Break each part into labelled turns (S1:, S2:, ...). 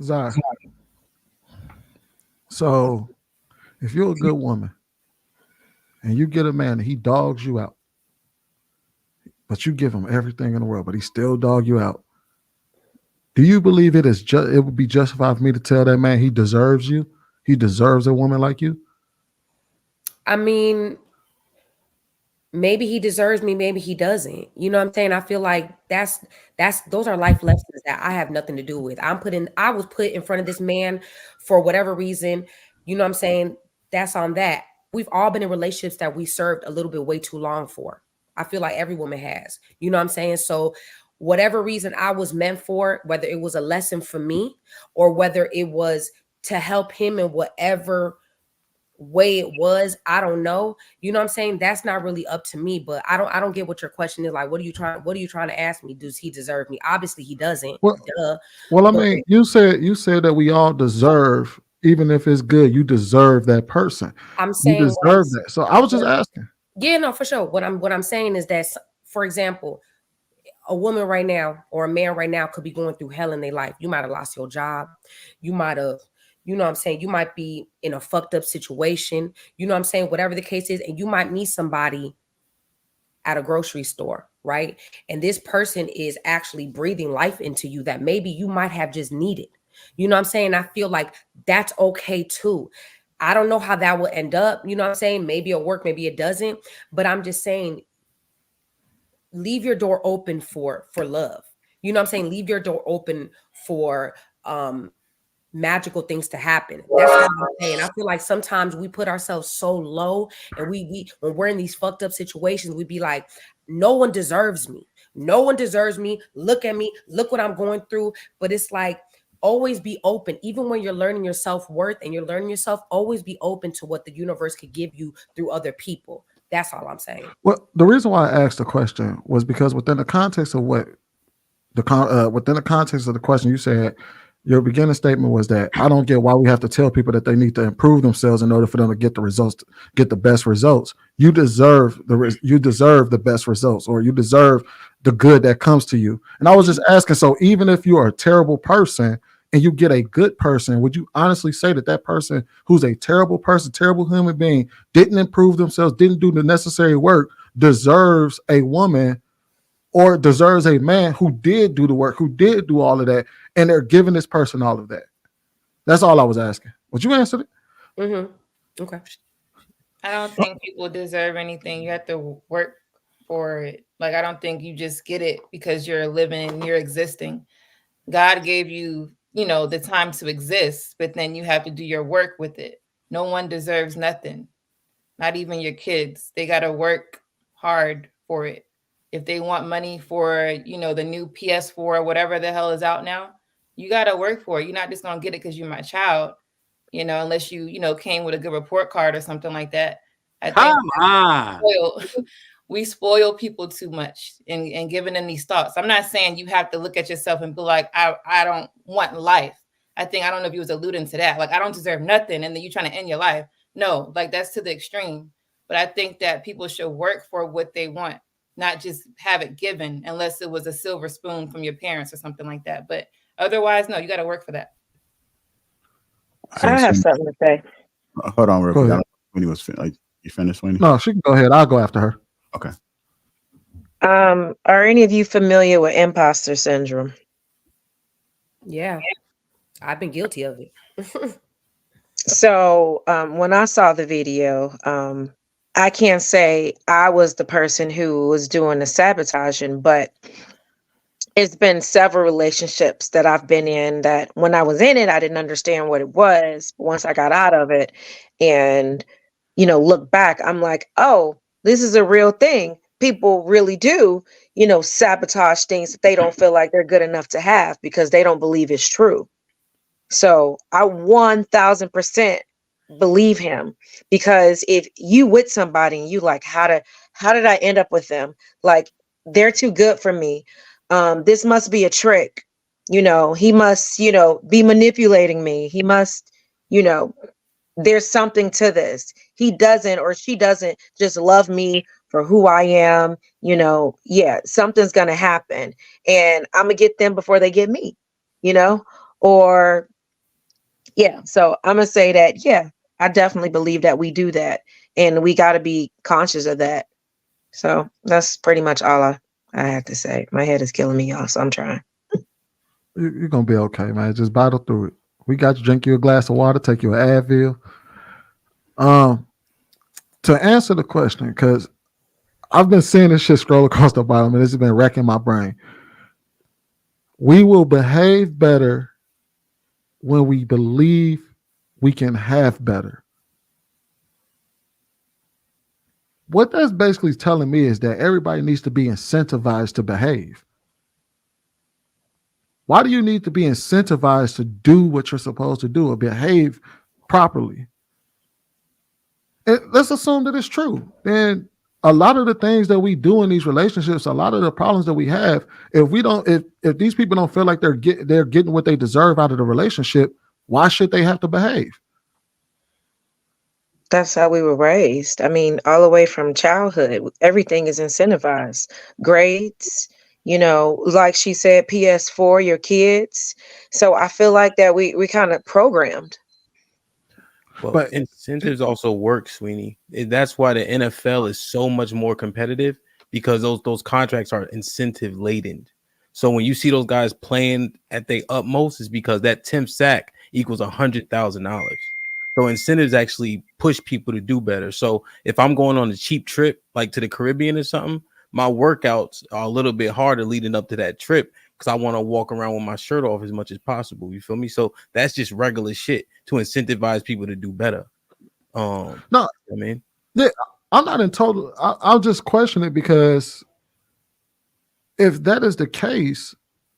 S1: Zai. So if you're a good woman and you get a man and he dogs you out, but you give him everything in the world, but he still dog you out, do you believe it would be justified for me to tell that man he deserves you? He deserves a woman like you?
S2: I mean, maybe he deserves me, maybe he doesn't. You know what I'm saying? I feel like that's those are life lessons that I have nothing to do with. I was put in front of this man for whatever reason. You know what I'm saying? That's on that. We've all been in relationships that we served a little bit way too long for. I feel like every woman has. You know what I'm saying? So whatever reason I was meant for, whether it was a lesson for me or whether it was to help him in whatever way it was, I don't know. You know what I'm saying? That's not really up to me, but I don't get what your question is. Like, what are you trying to ask me? Does he deserve me? Obviously he doesn't.
S1: Well,
S2: Duh.
S1: well, I
S2: But
S1: mean, you said that we all deserve, even if it's good, you deserve that person.
S2: I'm
S1: You
S2: saying
S1: deserve that. So I was
S2: what
S1: just asking.
S2: yeah, no, for sure. What I'm saying is that for example, a woman right now or a man right now could be going through hell in their life. You might have lost your job. You might have, you know what I'm saying? You might be in a fucked up situation. You know what I'm saying? Whatever the case is, and you might meet somebody at a grocery store, right? And this person is actually breathing life into you that maybe you might have just needed. You know what I'm saying? I feel like that's okay too. I don't know how that will end up. You know what I'm saying? Maybe it'll work, maybe it doesn't. But I'm just saying, leave your door open for love. You know what I'm saying? Leave your door open for magical things to happen. That's all I'm saying. I feel like sometimes we put ourselves so low and we when we're in these fucked up situations, we be like, no one deserves me. No one deserves me. Look at me. Look what I'm going through. But it's like always be open. Even when you're learning your self-worth and you're learning yourself, always be open to what the universe could give you through other people. That's all I'm saying.
S1: Well, the reason why I asked the question was because within the context of within the context of the question, you said your beginning statement was that I don't get why we have to tell people that they need to improve themselves in order for them to get the results, get the best results. You deserve the best results, or you deserve the good that comes to you. And I was just asking, so even if you are a terrible person and you get a good person, would you honestly say that that person who's a terrible person, terrible human being, didn't improve themselves, didn't do the necessary work, deserves a woman or deserves a man who did do the work, who did do all of that, and they're giving this person all of that? That's all I was asking. But you answered it.
S2: Mm-hmm. Okay.
S3: I don't think people deserve anything. You have to work for it. Like I don't think you just get it because you're living, you're existing. God gave you, the time to exist, but then you have to do your work with it. No one deserves nothing. Not even your kids. They got to work hard for it. If they want money for, the new PS4 or whatever the hell is out now, you got to work for it. You're not just going to get it because you're my child, unless you came with a good report card or something like that. I think
S4: Come on.
S3: spoil, we spoil people too much and giving them these thoughts. I'm not saying you have to look at yourself and be like, I don't want life. I don't know if you was alluding to that. Like, I don't deserve nothing. And then you trying to end your life. No, like that's to the extreme. But I think that people should work for what they want, not just have it given unless it was a silver spoon from your parents or something like that. But otherwise, no, you got to work for that.
S5: I
S6: So
S5: have
S6: Sweeney,
S5: something to say.
S6: hold on real
S1: Go
S6: quick. I
S1: ahead.
S6: don't know when he was like, you finished, Sweeney?
S1: No, she can go ahead. I'll go after her.
S6: Okay.
S5: Are any of you familiar with imposter syndrome?
S2: Yeah. I've been guilty of it.
S5: So when I saw the video, I can't say I was the person who was doing the sabotaging, but it's been several relationships that I've been in that when I was in it, I didn't understand what it was. But once I got out of it and, look back, I'm like, oh, this is a real thing. People really do, sabotage things that they don't feel like they're good enough to have because they don't believe it's true. So I 1000% believe him, because if you with somebody and you like, how did I end up with them? Like, they're too good for me. This must be a trick. He must, be manipulating me. He must, you know, there's something to this. He doesn't, or she doesn't just love me for who I am. Yeah, something's going to happen and I'm going to get them before they get me, you know, or yeah. So I'm gonna say that, yeah, I definitely believe that we do that, and we got to be conscious of that. So that's pretty much all I have to say. My head is killing me, y'all, so I'm trying.
S1: You're gonna be okay, man. Just battle through it. We got you. Drink you a glass of water. Take you an Advil. To answer the question, because I've been seeing this shit scroll across the bottom, and this has been wrecking my brain. We will behave better when we believe we can have better. What that's basically telling me is that everybody needs to be incentivized to behave. Why do you need to be incentivized to do what you're supposed to do or behave properly? And let's assume that it's true. Then a lot of the things that we do in these relationships, a lot of the problems that we have, if these people don't feel like they're getting what they deserve out of the relationship, why should they have to behave?
S5: That's how we were raised. I mean, all the way from childhood, everything is incentivized. Grades, like she said, PS4, your kids. So I feel like that we kind of programmed.
S4: Well,
S1: But
S4: incentives also work, Sweeney. That's why the NFL is so much more competitive, because those contracts are incentive laden. So when you see those guys playing at their utmost, is because that 10th sack equals $100,000. So incentives actually push people to do better. So if I'm going on a cheap trip, like to the Caribbean or something, my workouts are a little bit harder leading up to that trip, because I want to walk around with my shirt off as much as possible. You feel me? So that's just regular shit to incentivize people to do better.
S1: No,
S4: I mean,
S1: yeah, I'm not in total. I'll just question it, because if that is the case,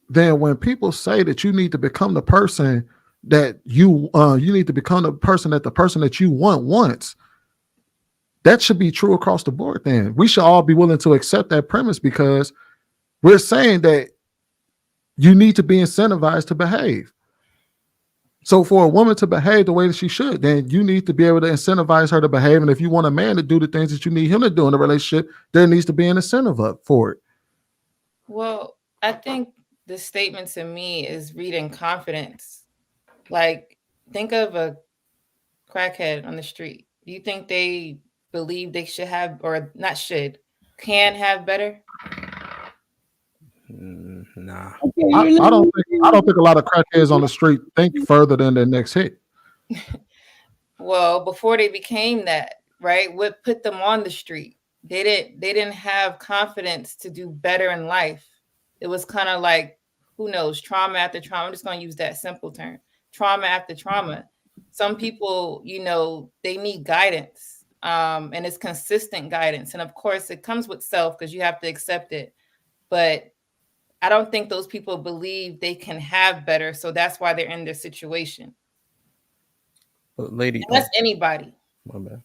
S1: then when people say that you need to become the person that you need to become the person that you wants, that should be true across the board. Then we should all be willing to accept that premise, because we're saying that you need to be incentivized to behave. So for a woman to behave the way that she should, then you need to be able to incentivize her to behave. And if you want a man to do the things that you need him to do in a relationship, there needs to be an incentive up for it.
S3: Well, I think the statement to me is reading confidence. Like, think of a crackhead on the street. Do you think they believe they should have, or not should, can have better?
S4: nah.
S1: I don't think a lot of crackheads on the street think further than their next hit.
S3: Well, before they became that, right? What put them on the street? They didn't have confidence to do better in life. It was kind of like, who knows, trauma after trauma. I'm just going to use that simple term. Trauma after trauma. Some people, they need guidance. And it's consistent guidance. And of course, it comes with self, because you have to accept it. But I don't think those people believe they can have better. So that's why they're in this situation.
S4: Lady,
S3: And that's anybody.
S4: my bad.